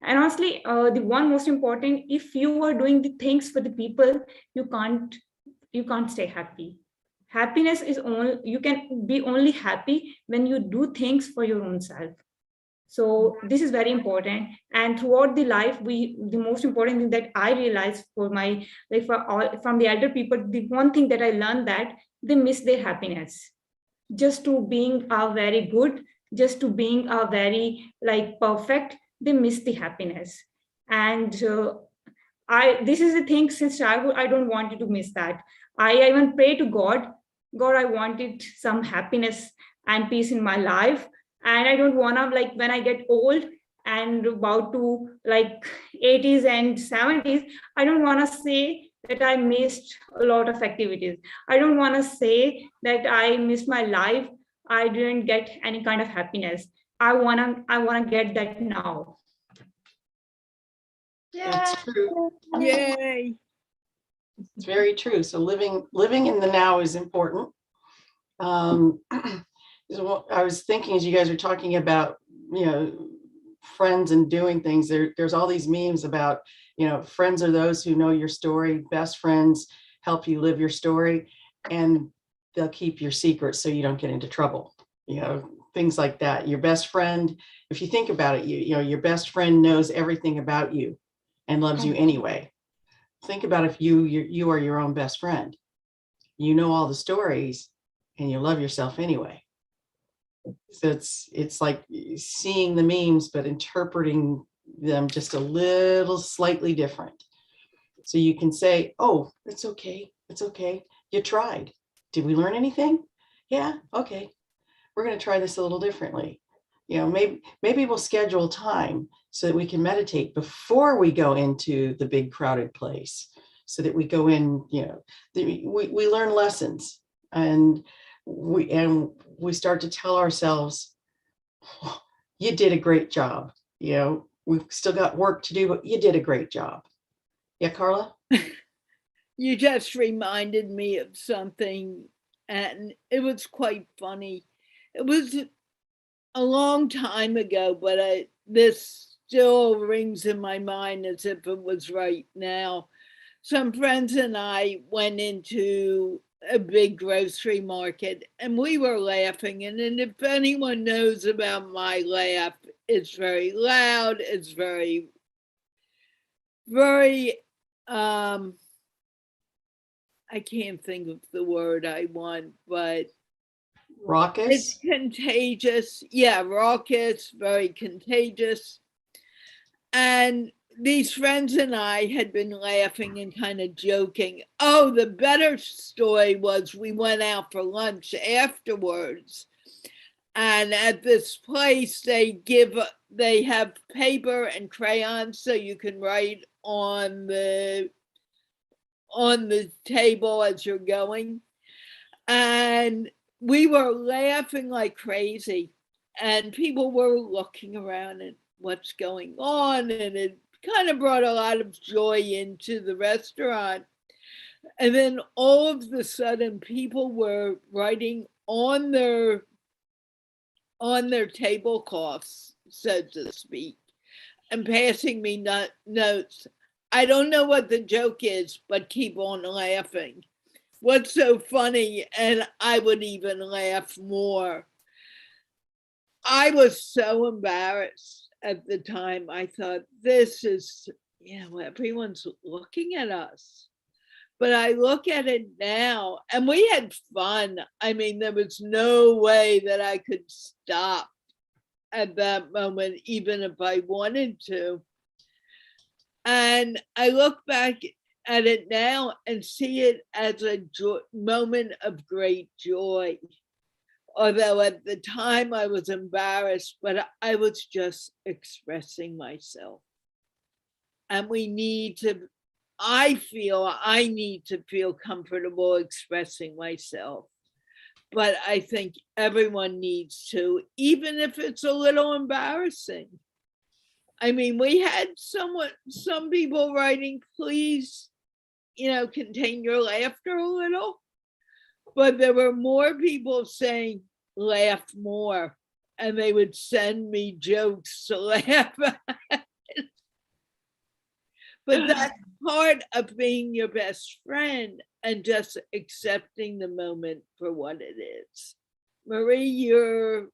S4: And honestly, the one most important, if you are doing the things for the people, you can't stay happy. Happiness is only, you can be only happy when you do things for your own self. So this is very important. And throughout the life, the most important thing that I realized for my, like for all, from the elder people, the one thing that I learned, that they miss their happiness just to being very good, just to being very like perfect. They miss the happiness. And this is the thing, since childhood I don't want you to miss that. I even pray to God, God, I wanted some happiness and peace in my life, and I don't want to, like, when I get old and about to like 80s and 70s, I don't want to say that I missed a lot of activities. I don't want to say that I missed my life, I didn't get any kind of happiness. I want to get that now.
S2: That's true.
S1: Yay.
S2: It's very true. So living in the now is important. I was thinking, as you guys are talking about, friends and doing things, there's all these memes about, friends are those who know your story, best friends help you live your story, and they'll keep your secrets so you don't get into trouble, things like that. Your best friend, if you think about it, your best friend knows everything about you and loves you anyway. Think about if you are your own best friend, you know all the stories and you love yourself anyway. So it's like seeing the memes, but interpreting them just a little slightly different. So you can say, oh, it's okay. It's okay. You tried. Did we learn anything? Yeah. Okay. We're going to try this a little differently. Maybe we'll schedule time so that we can meditate before we go into the big crowded place, so that we go in, we learn lessons, and we start to tell ourselves, oh, you did a great job. We've still got work to do, but you did a great job. Yeah, Carla?
S1: You just reminded me of something, and it was quite funny. It was a long time ago, but this still rings in my mind as if it was right now. Some friends and I went into a big grocery market and we were laughing. And if anyone knows about my laugh, it's very loud. It's very, very, I can't think of the word I want, but
S2: raucous.
S1: It's contagious. Yeah, raucous, very contagious. And these friends and I had been laughing and kind of joking. Oh, the better story was we went out for lunch afterwards. And at this place, they have paper and crayons so you can write on the table as you're going. And we were laughing like crazy, and people were looking around at what's going on, and it kind of brought a lot of joy into the restaurant. And then all of a sudden, people were writing on their tablecloths, so to speak, and passing me notes. I don't know what the joke is, but keep on laughing. What's so funny? And I would even laugh more. I was so embarrassed at the time. I thought, this is, everyone's looking at us. But I look at it now, and we had fun. I mean, there was no way that I could stop at that moment, even if I wanted to. And I look back at it now and see it as a moment of great joy. Although at the time I was embarrassed, but I was just expressing myself. And we need to, I feel I need to feel comfortable expressing myself. But I think everyone needs to, even if it's a little embarrassing. I mean, we had some people writing, please, contain your laughter a little. But there were more people saying, laugh more. And they would send me jokes to laugh at. But that's part of being your best friend and just accepting the moment for what it is. Marie, you're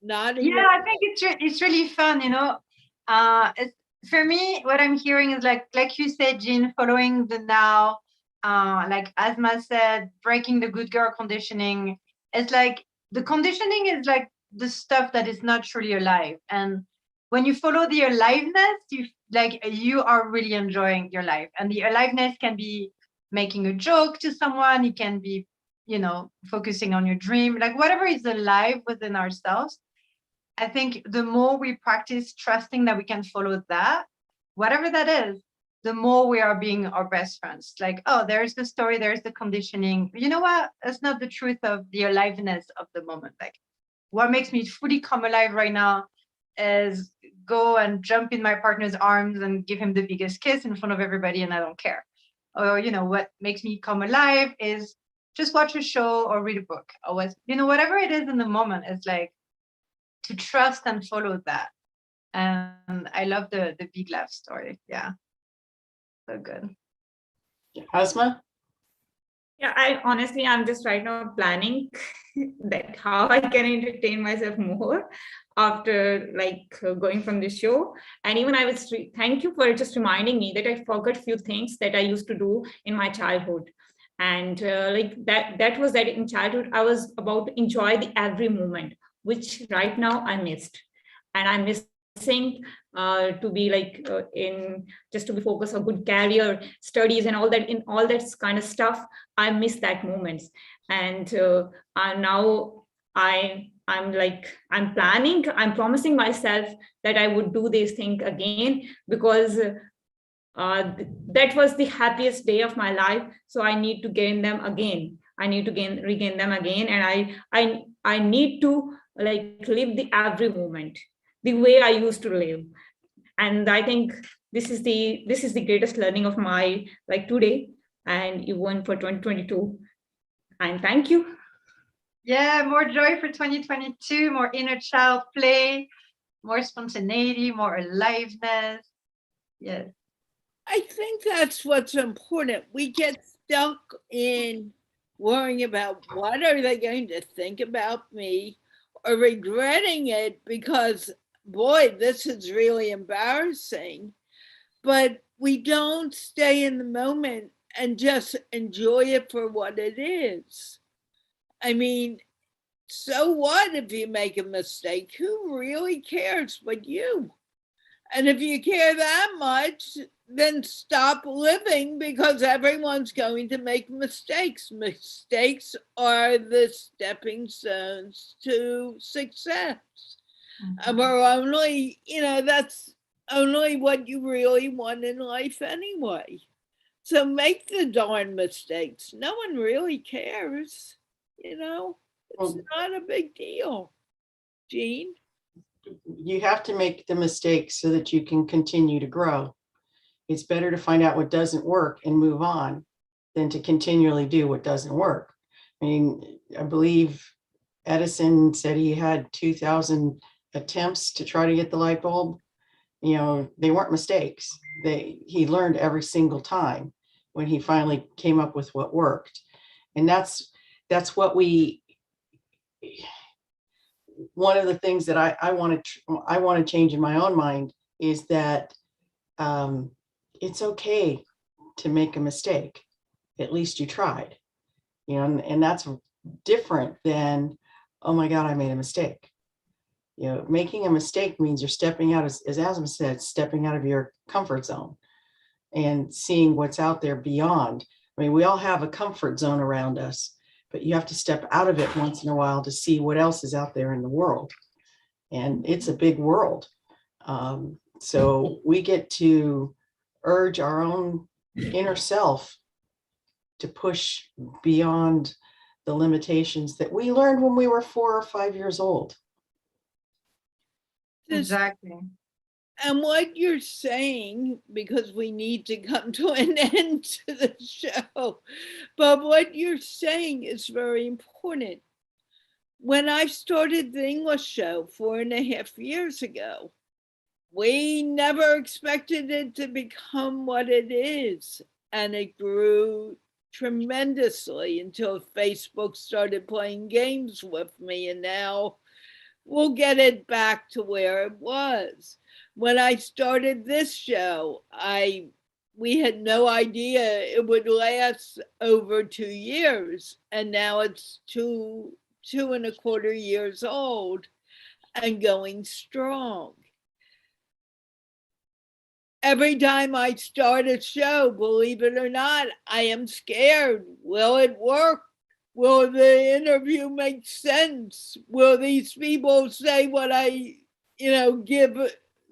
S1: nodding.
S3: Yeah, I think it's really fun, for me, what I'm hearing is like you said, Jeanne, following the now, like Asma said, breaking the good girl conditioning. It's like the conditioning is like the stuff that is not truly alive. And when you follow the aliveness, you are really enjoying your life. And the aliveness can be making a joke to someone. It can be, focusing on your dream, like whatever is alive within ourselves. I think the more we practice trusting that we can follow that, whatever that is, the more we are being our best friends. Like, oh, there's the story, there's the conditioning. You know what? That's not the truth of the aliveness of the moment. Like, what makes me fully come alive right now is go and jump in my partner's arms and give him the biggest kiss in front of everybody, and I don't care. Or, what makes me come alive is just watch a show or read a book. Or whatever it is in the moment, it's like, to trust and follow that. And I love the big laugh story. Yeah, so good.
S2: Asma?
S4: Yeah, I'm just right now planning that how I can entertain myself more after going from the show. And even thank you for just reminding me that I forgot a few things that I used to do in my childhood. And that was that in childhood, I was about to enjoy the every moment, which right now I missed. And I'm missing to be just to be focused on good career, studies and all that kind of stuff. I miss that moments. And now I'm planning, I'm promising myself that I would do this thing again, because that was the happiest day of my life. So I need to gain them again. I need to regain them again. And I need to live the every moment the way I used to live. And I think this is the greatest learning of my today and even for 2022. And thank you.
S3: Yeah, more joy for 2022, more inner child play, more spontaneity, more aliveness. Yes.
S1: I think that's what's important. We get stuck in worrying about what are they going to think about me, or regretting it because, boy, this is really embarrassing. But we don't stay in the moment and just enjoy it for what it is. I mean, so what if you make a mistake? Who really cares but you? And if you care that much, then stop living, because everyone's going to make mistakes. Mistakes are the stepping stones to success. Mm-hmm. We're only, that's only what you really want in life anyway. So make the darn mistakes. No one really cares, It's not a big deal. Jeanne?
S2: You have to make the mistakes so that you can continue to grow. It's better to find out what doesn't work and move on than to continually do what doesn't work. I mean, I believe Edison said he had 2,000 attempts to try to get the light bulb. They weren't mistakes. He learned every single time when he finally came up with what worked. And that's what one of the things that I want to change in my own mind is that it's okay to make a mistake. at least you tried, you know, and that's different than, oh my God, I made a mistake. You know, making a mistake means you're stepping out, as Asma said, stepping out of your comfort zone and seeing what's out there beyond. I mean, we all have a comfort zone around us, but you have to step out of it once in a while to see what else is out there in the world. And it's a big world. So we get to urge our own inner self to push beyond the limitations that we learned when we were 4 or 5 years old.
S3: Exactly.
S1: And what you're saying, because we need to come to an end to the show, but what you're saying is very important. When I started the English show 4.5 years ago, we never expected it to become what it is. And it grew tremendously until Facebook started playing games with me. And now we'll get it back to where it was. When I started this show, we had no idea it would last over 2 years. And now it's 2.25 years old and going strong. Every time I start a show, believe it or not, I am scared. Will it work? Will the interview make sense? Will these people say what I, give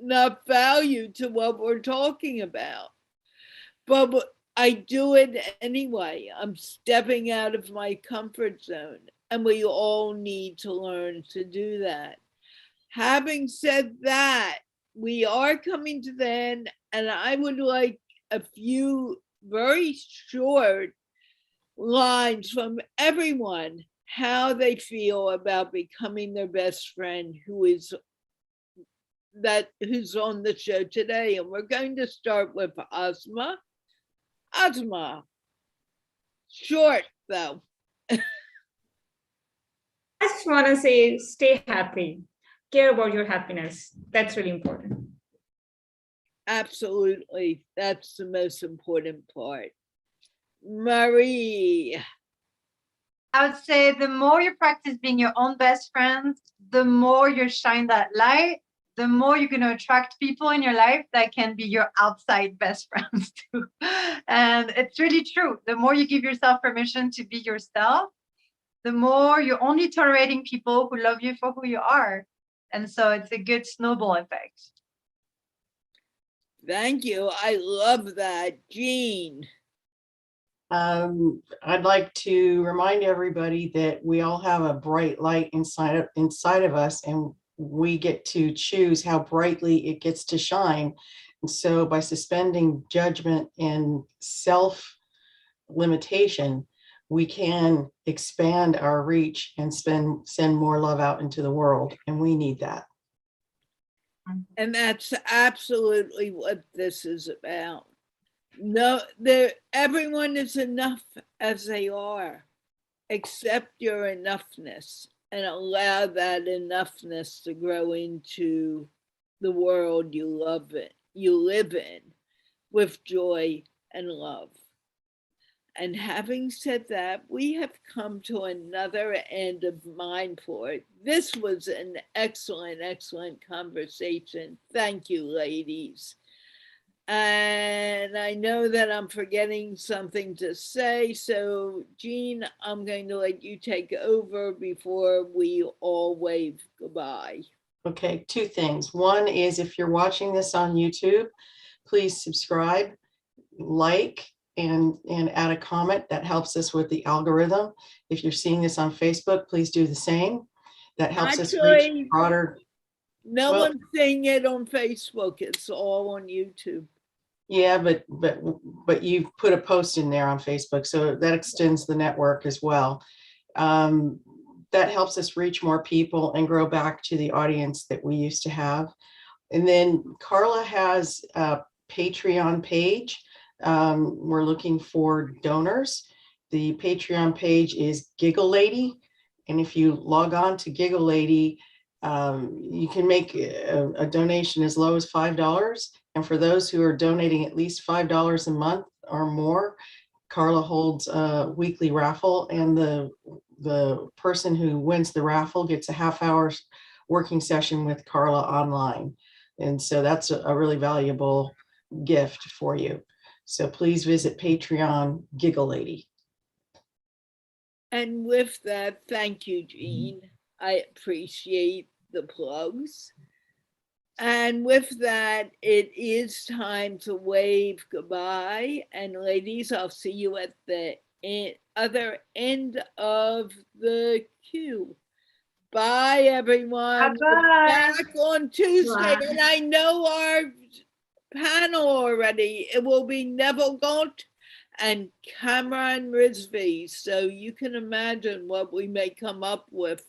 S1: enough value to what we're talking about? But I do it anyway. I'm stepping out of my comfort zone, and we all need to learn to do that. Having said that, we are coming to the end, and I would like a few very short lines from everyone, how they feel about becoming their best friend who's on the show today. And we're going to start with Asma. Asma, short though.
S4: I just want to say, stay happy. Care about your happiness. That's really important.
S1: Absolutely. That's the most important part. Marie.
S3: I would say the more you practice being your own best friend, the more you shine that light, the more you're going to attract people in your life that can be your outside best friends too. And it's really true. The more you give yourself permission to be yourself, the more you're only tolerating people who love you for who you are. And so it's a good snowball effect.
S1: Thank you. I love that. Jeanne.
S2: I'd like to remind everybody that we all have a bright light inside of us, and we get to choose how brightly it gets to shine. And so by suspending judgment and self-limitation, we can expand our reach and send more love out into the world. And we need that.
S1: And that's absolutely what this is about. No, everyone is enough as they are. Accept your enoughness and allow that enoughness to grow into the world you live in with joy and love. And having said that, we have come to another end of MindPlore. This was an excellent, excellent conversation. Thank you, ladies. And I know that I'm forgetting something to say. So, Jeanne, I'm going to let you take over before we all wave goodbye.
S2: Okay, 2 things. One is, if you're watching this on YouTube, please subscribe, like, and add a comment. That helps us with the algorithm. If you're seeing this on Facebook, please do the same. That helps us reach broader.
S1: No one's seeing it on Facebook. It's all on YouTube.
S2: Yeah, but you've put a post in there on Facebook, so that extends the network as well. That helps us reach more people and grow back to the audience that we used to have. And then Carla has a Patreon page. We're looking for donors. The Patreon page is Giggle Lady. And if you log on to Giggle Lady, you can make a donation as low as $5. And for those who are donating at least $5 a month or more, Carla holds a weekly raffle, and the person who wins the raffle gets a half-hour working session with Carla online. And so that's a really valuable gift for you. So please visit Patreon, Giggle Lady.
S1: And with that, thank you, Jeanne. I appreciate the plugs. And with that, it is time to wave goodbye. And ladies, I'll see you at the other end of the queue. Bye, everyone. We're
S3: Bye-bye.
S1: back on Tuesday.
S4: Bye.
S1: And I know our panel already. It will be Neville Galt and Cameron Rizvi. So you can imagine what we may come up with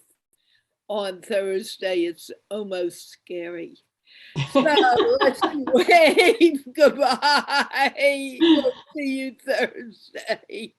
S1: on Thursday. It's almost scary. So let's wave goodbye. We'll see you Thursday.